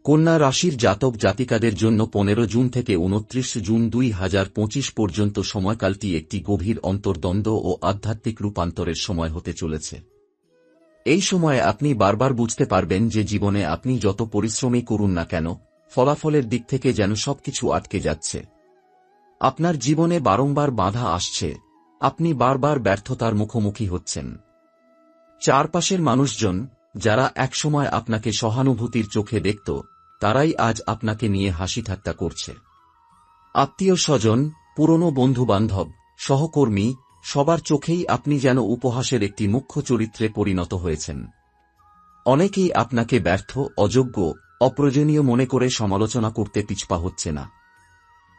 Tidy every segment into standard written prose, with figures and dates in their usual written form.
কন্যা রাশির জাতক জাতিকাদের জন্য 15 জুন থেকে 29 জুন 2025 পর্যন্ত সময়কালটি একটি গভীর অন্তর্দ্বন্দ্ব ও আধ্যাত্মিক রূপান্তরের সময় হতে চলেছে। এই সময়ে আপনি বারবার বুঝতে পারবেন যে জীবনে আপনি যত পরিশ্রমই করুন না কেন, ফলাফলের দিক থেকে যেন সবকিছু আটকে যাচ্ছে। আপনার জীবনে বারংবার বাধা আসছে, আপনি বারবার ব্যর্থতার মুখোমুখি হচ্ছেন। চারপাশের মানুষজন, যারা একসময় আপনাকে সহানুভূতির চোখে দেখত, তারাই আজ আপনাকে নিয়ে হাসি ঠাট্টা করছে। আত্মীয় স্বজন, পুরনো বন্ধুবান্ধব, সহকর্মী, সবার চোখেই আপনি যেন উপহাসের একটি মুখ্য চরিত্রে পরিণত হয়েছেন। অনেকেই আপনাকে ব্যর্থ, অযোগ্য, অপ্রয়োজনীয় মনে করে সমালোচনা করতে পিছপা হচ্ছে না।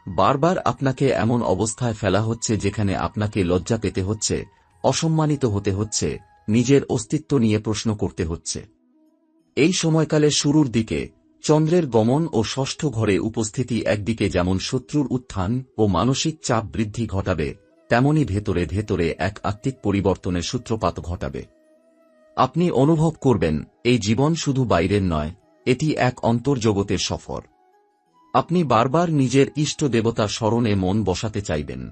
বারবার আপনাকে এমন অবস্থায় ফেলা হচ্ছে যেখানে আপনাকে লজ্জা পেতে হচ্ছে, অসম্মানিত হতে হচ্ছে, নিজের অস্তিত্ব নিয়ে প্রশ্ন করতে হচ্ছে। এই সময়কালের শুরুর দিকে চন্দ্রের গমন ও ষষ্ঠ ঘরে উপস্থিতি একদিকে যেমন শত্রুর উত্থান ও মানসিক চাপ বৃদ্ধি ঘটাবে, তেমনি ভেতরে ভেতরে এক আত্মিক পরিবর্তনের সূত্রপাত ঘটাবে। আপনি অনুভব করবেন এই জীবন শুধু বাইরের নয়, এটি এক অন্তর্জগতের সফর। আপনি বারবার নিজের ইষ্ট দেবতার স্মরণে মন বসাতে চাইবেন।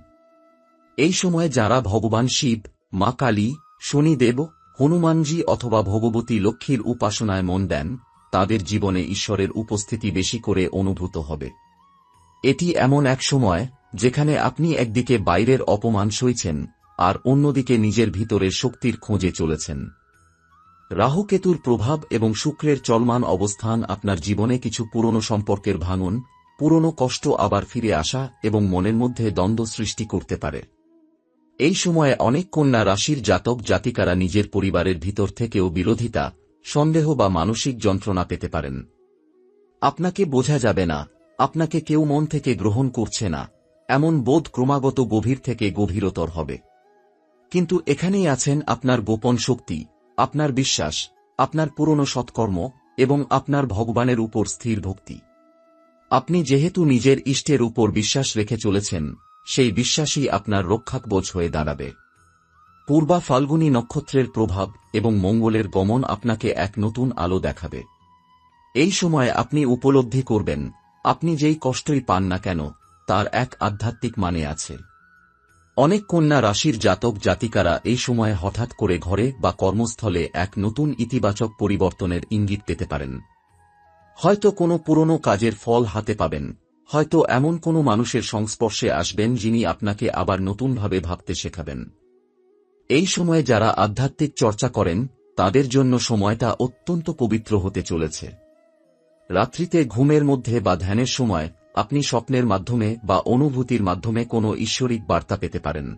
এই সময়ে যারা ভগবান শিব, মা কালী, শনিদেব, হনুমানজি অথবা ভগবতী লক্ষ্মীর উপাসনায় মন দেন, তাদের জীবনে ঈশ্বরের উপস্থিতি বেশি করে অনুভূত হবে। এটি এমন এক সময় যেখানে আপনি একদিকে বাইরের অপমান সইছেন আর অন্যদিকে নিজের ভিতরের শক্তির খোঁজে চলেছেন। রাহু-কেতুর প্রভাব এবং শুক্রের চলমান অবস্থান আপনার জীবনে কিছু পুরনো সম্পর্কের ভাঙন, পুরনো কষ্ট আবার ফিরে আসা এবং মনের মধ্যে দ্বন্দ্ব সৃষ্টি করতে পারে। এই সময়ে অনেক কন্যা রাশির জাতক জাতিকারা নিজের পরিবারের ভিতর থেকেও বিরোধিতা, সন্দেহ বা মানসিক যন্ত্রণা পেতে পারেন। আপনাকে বোঝা যাবে না, আপনাকে কেউ মন থেকে গ্রহণ করছে না, এমন বোধ ক্রমাগত গভীর থেকে গভীরতর হবে। কিন্তু এখানেই আছেন আপনার গোপন শক্তি, আপনার বিশ্বাস, আপনার পুরনো সৎকর্ম এবং আপনার ভগবানের উপর স্থির ভক্তি। আপনি যেহেতু নিজের ইষ্টের উপর বিশ্বাস রেখে চলেছেন, সেই বিশ্বাসই আপনার রক্ষাকবচ হয়ে দাঁড়াবে। পূর্বা ফাল্গুনী নক্ষত্রের প্রভাব এবং মঙ্গলের গমন আপনাকে এক নতুন আলো দেখাবে। এই সময় আপনি উপলব্ধি করবেন, আপনি যেই কষ্টই পান না কেন, তার এক আধ্যাত্মিক মানে আছে। অনেক কন্যা রাশির জাতক জাতিকারা এই সময়ে হঠাৎ করে ঘরে বা কর্মস্থলে এক নতুন ইতিবাচক পরিবর্তনের ইঙ্গিত পেতে পারেন। হয়তো কোনো পুরনো কাজের ফল হাতে পাবেন, হয়তো এমন কোনো মানুষের সংস্পর্শে আসবেন যিনি আপনাকে আবার নতুনভাবে ভাবতে শেখাবেন। এই সময়ে যারা আধ্যাত্মিক চর্চা করেন, তাদের জন্য সময়টা অত্যন্ত পবিত্র হতে চলেছে। রাত্রিতে ঘুমের মধ্যে বা ধ্যানের সময় আপনি স্বপ্নের মাধ্যমে বা অনুভূতির মাধ্যমে কোনো ঈশ্বরিক বার্তা পেতে পারেন।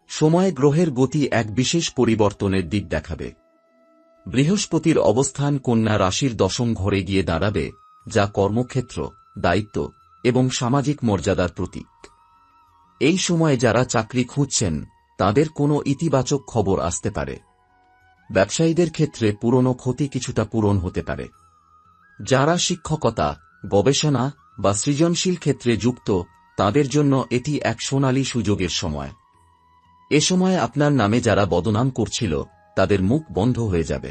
সময়ে গ্রহের গতি এক বিশেষ পরিবর্তনের দিক দেখাবে। বৃহস্পতির অবস্থান কন্যা রাশির 10ম ঘরে গিয়ে দাঁড়াবে, যা কর্মক্ষেত্র, দায়িত্ব এবং সামাজিক মর্যাদার প্রতীক। এই সময়ে যারা চাকরি খুঁজছেন, তাদের কোনো ইতিবাচক খবর আসতে পারে। ব্যবসায়ীদের ক্ষেত্রে পুরনো ক্ষতি কিছুটা পূরণ হতে পারে। যারা শিক্ষকতা, গবেষণা বা সৃজনশীল ক্ষেত্রে যুক্ত, তাদের জন্য এটি এক সোনালী সুযোগের সময়। এ সময় আপনার নামে যারা বদনাম করছিল, তাদের মুখ বন্ধ হয়ে যাবে।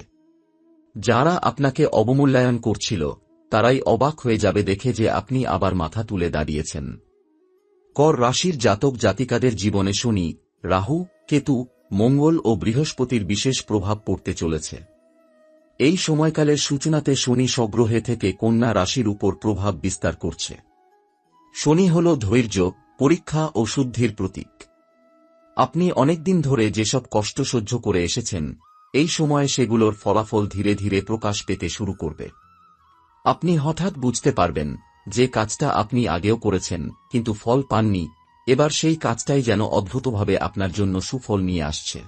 যারা আপনাকে অবমূল্যায়ন করছিল, তারাই অবাক হয়ে যাবে দেখে যে আপনি আবার মাথা তুলে দাঁড়িয়েছেন। কর রাশির জাতক জাতিকাদের জীবনে শনি, রাহু, কেতু, মঙ্গল ও বৃহস্পতির বিশেষ প্রভাব পড়তে চলেছে। এই সময়কালের সূচনাতে শনি স্বগ্রহে থেকে কন্যা রাশির উপর প্রভাব বিস্তার করছে। শনি হল ধৈর্য, পরীক্ষা ও শুদ্ধির প্রতীক। আপনি অনেকদিন ধরে যেসব কষ্ট সহ্য করে এসেছেন, এই সময়ে সেগুলোর ফলাফল ধীরে ধীরে প্রকাশ পেতে শুরু করবে। আপনি হঠাৎ বুঝতে পারবেন যে কাজটা আপনি আগেও করেছেন কিন্তু ফল পাননি, এবার সেই কাজটাই যেন অদ্ভুতভাবে আপনার জন্য সুফল নিয়ে আসছে।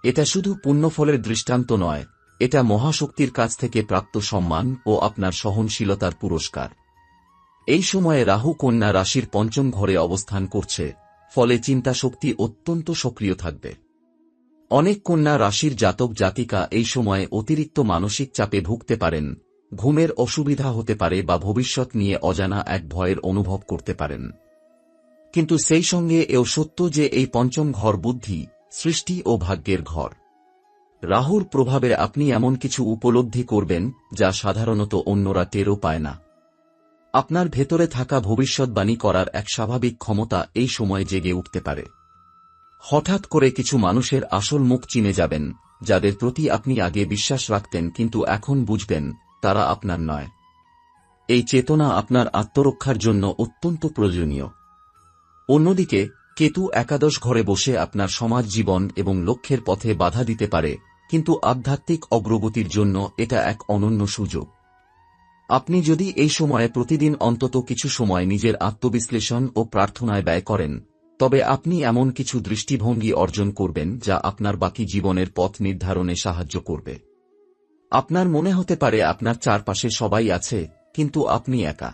এটা শুধু পুণ্যফলের দৃষ্টান্ত নয়, এটা মহাশক্তির কাছ থেকে প্রাপ্ত সম্মান ও আপনার সহনশীলতার পুরস্কার। এই সময়ে রাহু কন্যা রাশির 5ম ঘরে অবস্থান করছে, ফলে চিন্তাশক্তি অত্যন্ত সক্রিয় থাকবে। অনেক কন্যা রাশির জাতক জাতিকা এই সময়ে অতিরিক্ত মানসিক চাপে ভুগতে পারেন, ঘুমের অসুবিধা হতে পারে বা ভবিষ্যৎ নিয়ে অজানা এক ভয়ের অনুভব করতে পারেন। কিন্তু সেই সঙ্গে এও সত্য যে এই 5ম ঘর বুদ্ধি, সৃষ্টি ও ভাগ্যের ঘর। রাহুর প্রভাবে আপনি এমন কিছু উপলব্ধি করবেন যা সাধারণত অন্যরা টেরও পায় না। আপনার ভেতরে থাকা ভবিষ্যৎবাণী করার এক স্বাভাবিক ক্ষমতা এই সময় জেগে উঠতে পারে। হঠাৎ করে কিছু মানুষের আসল মুখ চিনে যাবেন, যাদের প্রতি আপনি আগে বিশ্বাস রাখতেন কিন্তু এখন বুঝবেন তারা আপনার নয়। এই চেতনা আপনার আত্মরক্ষার জন্য অত্যন্ত প্রয়োজনীয়। অন্যদিকে কেতু একাদশ ঘরে বসে আপনার সমাজ জীবন এবং লক্ষ্যের পথে বাধা দিতে পারে, কিন্তু আধ্যাত্মিক অগ্রগতির জন্য এটা এক অনন্য সুযোগ। আপনি যদি এই সময়ে প্রতিদিন অন্তত কিছু সময় নিজের আত্মবিশ্লেষণ ও প্রার্থনায় ব্যয় করেন, তবে আপনি এমন কিছু দৃষ্টিভঙ্গি অর্জন করবেন যা আপনার বাকি জীবনের পথ নির্ধারণে সাহায্য করবে। আপনার মনে হতে পারে আপনার চারপাশে সবাই আছে, কিন্তু আপনি একা।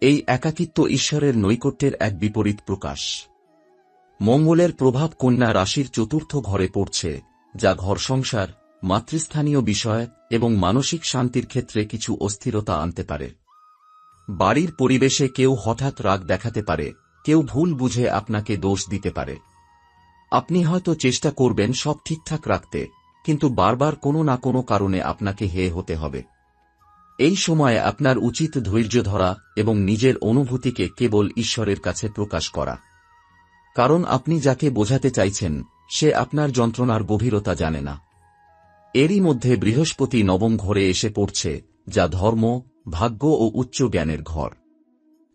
এই একাকিত্ব ঈশ্বরের নৈকট্যের এক বিপরীত প্রকাশ। মঙ্গলের প্রভাব কন্যা রাশির চতুর্থ ঘরে পড়ছে, যা ঘর সংসার, মাতৃস্থানীয় বিষয় এবং মানসিক শান্তির ক্ষেত্রে কিছু অস্থিরতা আনতে পারে। বাড়ির পরিবেশে কেউ হঠাৎ রাগ দেখাতে পারে, কেউ ভুল বুঝে আপনাকে দোষ দিতে পারে। আপনি হয়তো চেষ্টা করবেন সব ঠিকঠাক রাখতে, কিন্তু বারবার কোনো না কোনো কারণে আপনাকে হেয় হতে হবে। এই সময়ে আপনার উচিত ধৈর্য ধরা এবং নিজের অনুভূতিকে কেবল ঈশ্বরের কাছে প্রকাশ করা। কারণ আপনি যাকে বোঝাতে চাইছেন সে আপনার যন্ত্রণার গভীরতা জানে না। এরই মধ্যে বৃহস্পতি নবম ঘরে এসে পড়ছে, যা ধর্ম, ভাগ্য ও উচ্চ জ্ঞানের ঘর।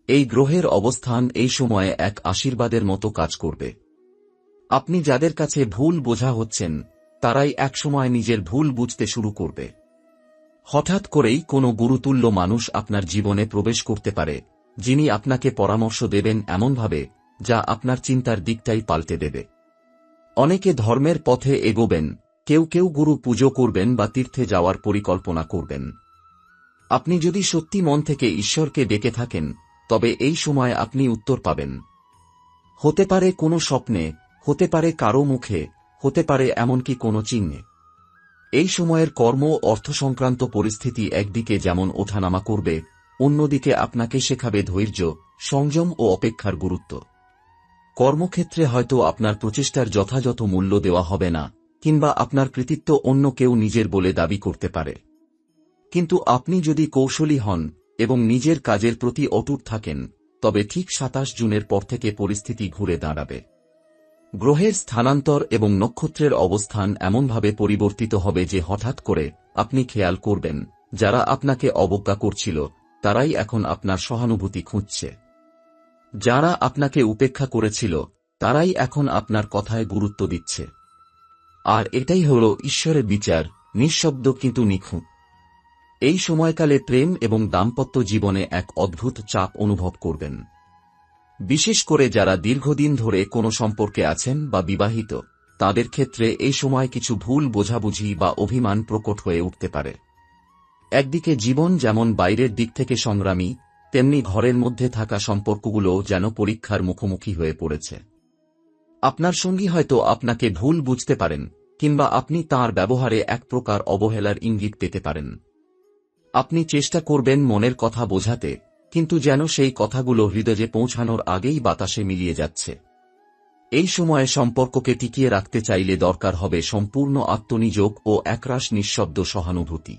এই গ্রহের অবস্থান এই সময়ে এক আশীর্বাদের মতো কাজ করবে। আপনি যাদের কাছে ভুল বোঝা হচ্ছেন তারাই একসময় নিজের ভুল বুঝতে শুরু করবে। হঠাৎ করেই কোনো গুরুতুল্য মানুষ আপনার জীবনে প্রবেশ করতে পারে, যিনি আপনাকে পরামর্শ দেবেন এমনভাবে যা আপনার চিন্তার দিকটাই পাল্টে দেবে। অনেকে ধর্মের পথে এগোবেন, কেউ কেউ গুরু পুজো করবেন বা তীর্থে যাওয়ার পরিকল্পনা করবেন। আপনি যদি সত্যি মন থেকে ঈশ্বরকে ডেকে থাকেন, তবে এই সময় আপনি উত্তর পাবেন। হতে পারে কোনো স্বপ্নে, হতে পারে কারো মুখে, হতে পারে এমনকি কোনো চিহ্নে। এই সময়ের কর্ম ও অর্থ সংক্রান্ত পরিস্থিতি একদিকে যেমন ওঠানামা করবে, অন্যদিকে আপনাকে শেখাবে ধৈর্য, সংযম ও অপেক্ষার গুরুত্ব। কর্মক্ষেত্রে হয়তো আপনার প্রচেষ্টার যথাযথ মূল্য দেওয়া হবে না, কিংবা আপনার কৃতিত্ব অন্য কেউ নিজের বলে দাবি করতে পারে। কিন্তু আপনি যদি কৌশলী হন এবং নিজের কাজের প্রতি অটুট থাকেন, তবে ঠিক 27 জুনের পর থেকে পরিস্থিতি ঘুরে দাঁড়াবে। গ্রহের স্থানান্তর এবং নক্ষত্রের অবস্থান এমনভাবে পরিবর্তিত হবে যে হঠাৎ করে আপনি খেয়াল করবেন যারা আপনাকে অবজ্ঞা করছিল তারাই এখন আপনার সহানুভূতি খুঁজছে। যারা আপনাকে উপেক্ষা করেছিল তারাই এখন আপনার কথায় গুরুত্ব দিচ্ছে। আর এটাই হল ঈশ্বরের বিচার, নিঃশব্দ কিন্তু নিখুঁত। এই সময়কালে প্রেম এবং দাম্পত্য জীবনে এক অদ্ভুত চাপ অনুভব করবেন। বিশেষ করে যারা দীর্ঘদিন ধরে কোনো সম্পর্কে আছেন বা বিবাহিত, তাদের ক্ষেত্রে এই সময় কিছু ভুল বোঝাবুঝি বা অভিমান প্রকট হয়ে উঠতে পারে। একদিকে জীবন যেমন বাইরের দিক থেকে সংগ্রামী, তেমনি ঘরের মধ্যে থাকা সম্পর্কগুলো যেন পরীক্ষার মুখোমুখি হয়ে পড়েছে। আপনার সঙ্গী হয়তো আপনাকে ভুল বুঝতে পারেন, কিংবা আপনি তাঁর ব্যবহারে এক প্রকার অবহেলার ইঙ্গিত পেতে পারেন। আপনি চেষ্টা করবেন মনের কথা বোঝাতে, কিন্তু যেন সেই কথাগুলো হৃদয়ে পৌঁছানোর আগেই বাতাসে মিলিয়ে যাচ্ছে। এই সময়ে সম্পর্ককে টিকিয়ে রাখতে চাইলে দরকার হবে সম্পূর্ণ আত্মনিযোগ ও একরাশ নিঃশব্দ সহানুভূতি।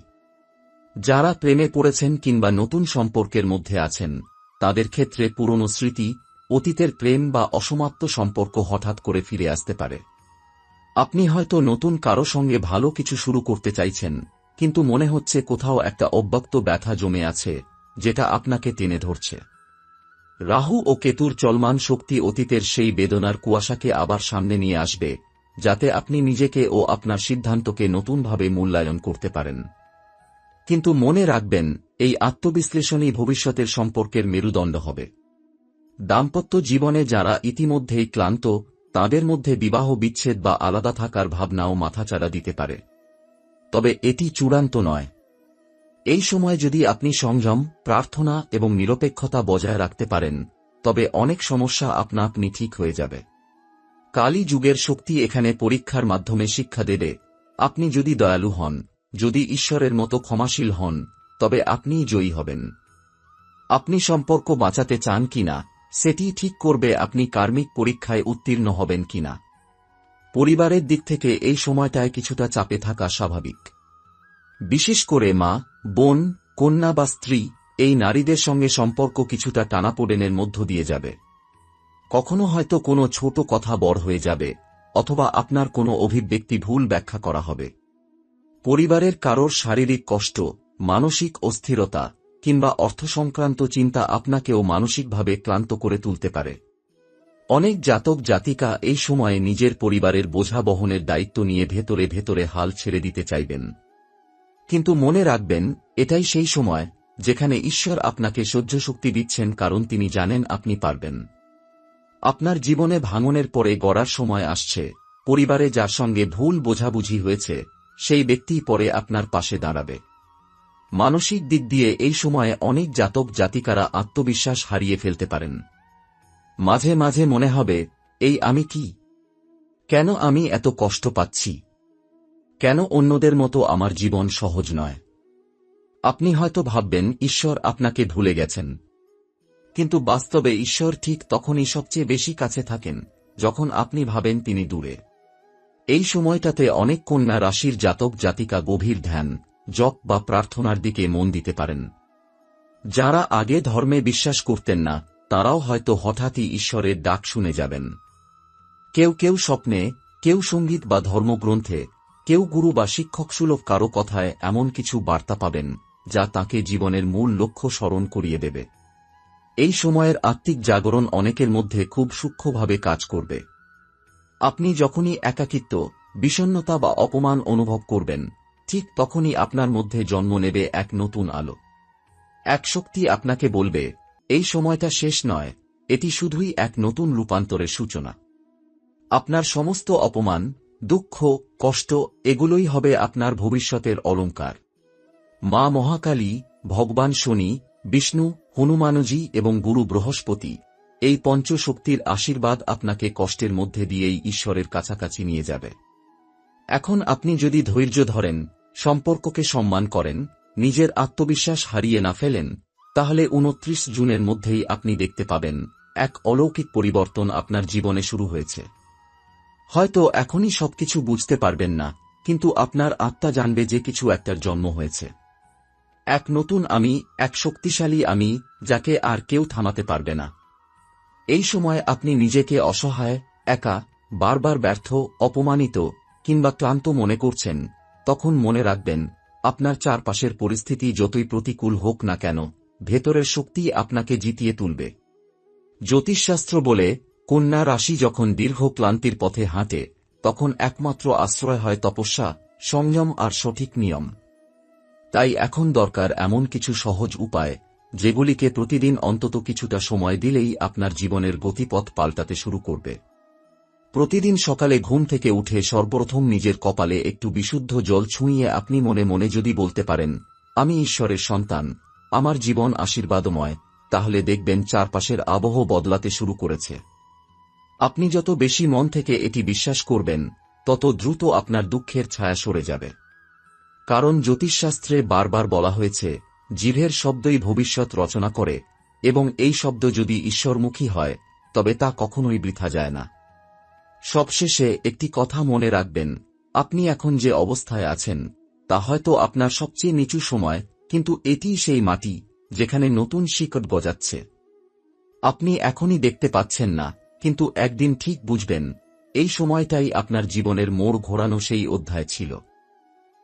যারা প্রেমে পড়েছেন কিংবা নতুন সম্পর্কের মধ্যে আছেন, তাদের ক্ষেত্রে পুরনো স্মৃতি, অতীতের প্রেম বা অসমাপ্ত সম্পর্ক হঠাৎ করে ফিরে আসতে পারে। আপনি হয়তো নতুন কারো সঙ্গে ভালো কিছু শুরু করতে চাইছেন, কিন্তু মনে হচ্ছে কোথাও একটা অব্যক্ত ব্যথা জমে আছে যেটা আপনাকে টেনে ধরছে। রাহু ও কেতুর চলমান শক্তি অতীতের সেই বেদনার কুয়াশাকে আবার সামনে নিয়ে আসবে, যাতে আপনি নিজেকে ও আপনার সিদ্ধান্তকে নতুনভাবে মূল্যায়ন করতে পারেন। কিন্তু মনে রাখবেন, এই আত্মবিশ্লেষণই ভবিষ্যতের সম্পর্কের মেরুদণ্ড হবে। দাম্পত্য জীবনে যারা ইতিমধ্যেই ক্লান্ত, তাদের মধ্যে বিবাহ বিচ্ছেদ বা আলাদা থাকার ভাবনাও মাথাচাড়া দিতে পারে। তবে এটি চূড়ান্ত নয়। এই সময় যদি আপনি সংযম, প্রার্থনা এবং নিরপেক্ষতা বজায় রাখতে পারেন, তবে অনেক সমস্যা আপনা আপনি ঠিক হয়ে যাবে। কালী যুগের শক্তি এখানে পরীক্ষার মাধ্যমে শিক্ষা দেবে। আপনি যদি দয়ালু হন, যদি ঈশ্বরের মতো ক্ষমাশীল হন, তবে আপনিই জয়ী হবেন। আপনি সম্পর্ক বাঁচাতে চান কিনা, সেটি ঠিক করবে আপনি কার্মিক পরীক্ষায় উত্তীর্ণ হবেন কিনা। পরিবারের দিক থেকে এই সময়টায় কিছুটা চাপে থাকা স্বাভাবিক। বিশেষ করে মা, বোন, কন্যা বা স্ত্রী এই নারীদের সঙ্গে সম্পর্ক কিছুটা টানাপোড়েনের মধ্য দিয়ে যাবে। কখনো হয়তো কোনো ছোট কথা বড় হয়ে যাবে, অথবা আপনার কোনো অভিব্যক্তি ভুল ব্যাখ্যা করা হবে। পরিবারের কারোর শারীরিক কষ্ট, মানসিক অস্থিরতা কিংবা অর্থ সংক্রান্ত চিন্তা আপনাকেও মানসিকভাবে ক্লান্ত করে তুলতে পারে। অনেক জাতক জাতিকা এই সময়ে নিজের পরিবারের বোঝা বহনের দায়িত্ব নিয়ে ভেতরে ভেতরে হাল ছেড়ে দিতে চাইবেন। কিন্তু মনে রাখবেন, এটাই সেই সময় যেখানে ঈশ্বর আপনাকে সহ্যশক্তি দিচ্ছেন, কারণ তিনি জানেন আপনি পারবেন। আপনার জীবনে ভাঙনের পরে গড়ার সময় আসছে। পরিবারে যার সঙ্গে ভুল বোঝাবুঝি হয়েছে সেই ব্যক্তিই পরে আপনার পাশে দাঁড়াবে। মানসিক দিক দিয়ে এই সময়ে অনেক জাতক জাতিকারা আত্মবিশ্বাস হারিয়ে ফেলতে পারেন। মাঝে মাঝে মনে হবে, এই আমি কি? কেন আমি এত কষ্ট পাচ্ছি? কেন অন্যদের মতো আমার জীবন সহজ নয়? আপনি হয়তো ভাববেন ঈশ্বর আপনাকে ভুলে গেছেন, কিন্তু বাস্তবে ঈশ্বর ঠিক তখনই সবচেয়ে বেশি কাছে থাকেন যখন আপনি ভাবেন তিনি দূরে। এই সময়টাতে অনেক কন্যা রাশির জাতক জাতিকা গভীর ধ্যান, জপ বা প্রার্থনার দিকে মন দিতে পারেন। যারা আগে ধর্মে বিশ্বাস করতেন না, তারাও হয়তো হঠাৎই ঈশ্বরের ডাক শুনে যাবেন। কেউ কেউ স্বপ্নে, কেউ সঙ্গীত বা ধর্মগ্রন্থে, কেউ গুরু বা শিক্ষকসুলভ কারো কথায় এমন কিছু বার্তা পাবেন যা তাকে জীবনের মূল লক্ষ্য স্মরণ করিয়ে দেবে। এই সময়ের আত্মিক জাগরণ অনেকের মধ্যে খুব সূক্ষ্মভাবে কাজ করবে। আপনি যখনই একাকিত্ব, বিষণ্ণতা বা অপমান অনুভব করবেন, ঠিক তখনই আপনার মধ্যে জন্ম নেবে এক নতুন আলো। এক শক্তি আপনাকে বলবে, এই সময়টা শেষ নয়, এটি শুধুই এক নতুন রূপান্তরের সূচনা। আপনার সমস্ত অপমান, দুঃখ, কষ্ট এগুলোই হবে আপনার ভবিষ্যতের অলংকার। মা মহাকালী, ভগবান শনি, বিষ্ণু, হনুমানজি এবং গুরু বৃহস্পতি এই পঞ্চশক্তির আশীর্বাদ আপনাকে কষ্টের মধ্যে দিয়েই ঈশ্বরের কাছাকাছি নিয়ে যাবে। এখন আপনি যদি ধৈর্য ধরেন, সম্পর্ককে সম্মান করেন, নিজের আত্মবিশ্বাস হারিয়ে না ফেলেন, তাহলে 29 জুনের মধ্যেই আপনি দেখতে পাবেন এক অলৌকিক পরিবর্তন আপনার জীবনে শুরু হয়েছে। হয়তো এখনই সবকিছু বুঝতে পারবেন না, কিন্তু আপনার আত্মা জানবে যে কিছু একটার জন্ম হয়েছে। এক নতুন আমি, এক শক্তিশালী আমি, যাকে আর কেউ থামাতে পারবে না। এই সময় আপনি নিজেকে অসহায়, একা, বারবার ব্যর্থ, অপমানিত কিংবা ক্লান্ত মনে করছেন, তখন মনে রাখবেন, আপনার চারপাশের পরিস্থিতি যতই প্রতিকূল হোক না কেন, ভেতরের শক্তি আপনাকে জিতিয়ে তুলবে। জ্যোতিষশাস্ত্র বলে, কন্যা রাশি যখন দীর্ঘ ক্লান্তির পথে হাঁটে, তখন একমাত্র আশ্রয় হয় তপস্যা, সংযম আর সঠিক নিয়ম। তাই এখন দরকার এমন কিছু সহজ উপায়, যেগুলিকে প্রতিদিন অন্তত কিছুটা সময় দিলেই আপনার জীবনের গতিপথ পাল্টাতে শুরু করবে। প্রতিদিন সকালে ঘুম থেকে উঠে সর্বপ্রথম নিজের কপালে একটু বিশুদ্ধ জল ছুঁইয়ে আপনি মনে মনে যদি বলতে পারেন, আমি ঈশ্বরের সন্তান, আমার জীবন আশীর্বাদময়, তাহলে দেখবেন চারপাশের আবহ বদলাতে শুরু করেছে। আপনি যত বেশি মন থেকে এটি বিশ্বাস করবেন, তত দ্রুত আপনার দুঃখের ছায়া সরে যাবে। কারণ জ্যোতিষশাস্ত্রে বারবার বলা হয়েছে, জিভের শব্দই ভবিষ্যৎ রচনা করে, এবং এই শব্দ যদি ঈশ্বরমুখী হয়, তবে তা কখনোই বৃথা যায় না। সবশেষে একটি কথা মনে রাখবেন, আপনি এখন যে অবস্থায় আছেন, তা হয়তো আপনার সবচেয়ে নিচু সময়, কিন্তু এটিই সেই মাটি যেখানে নতুন শিকড় গজাচ্ছে। আপনি এখনই দেখতে পাচ্ছেন না, কিন্তু একদিন ঠিক বুঝবেন, এই সময়টাই আপনার জীবনের মোড় ঘোরানো সেই অধ্যায় ছিল।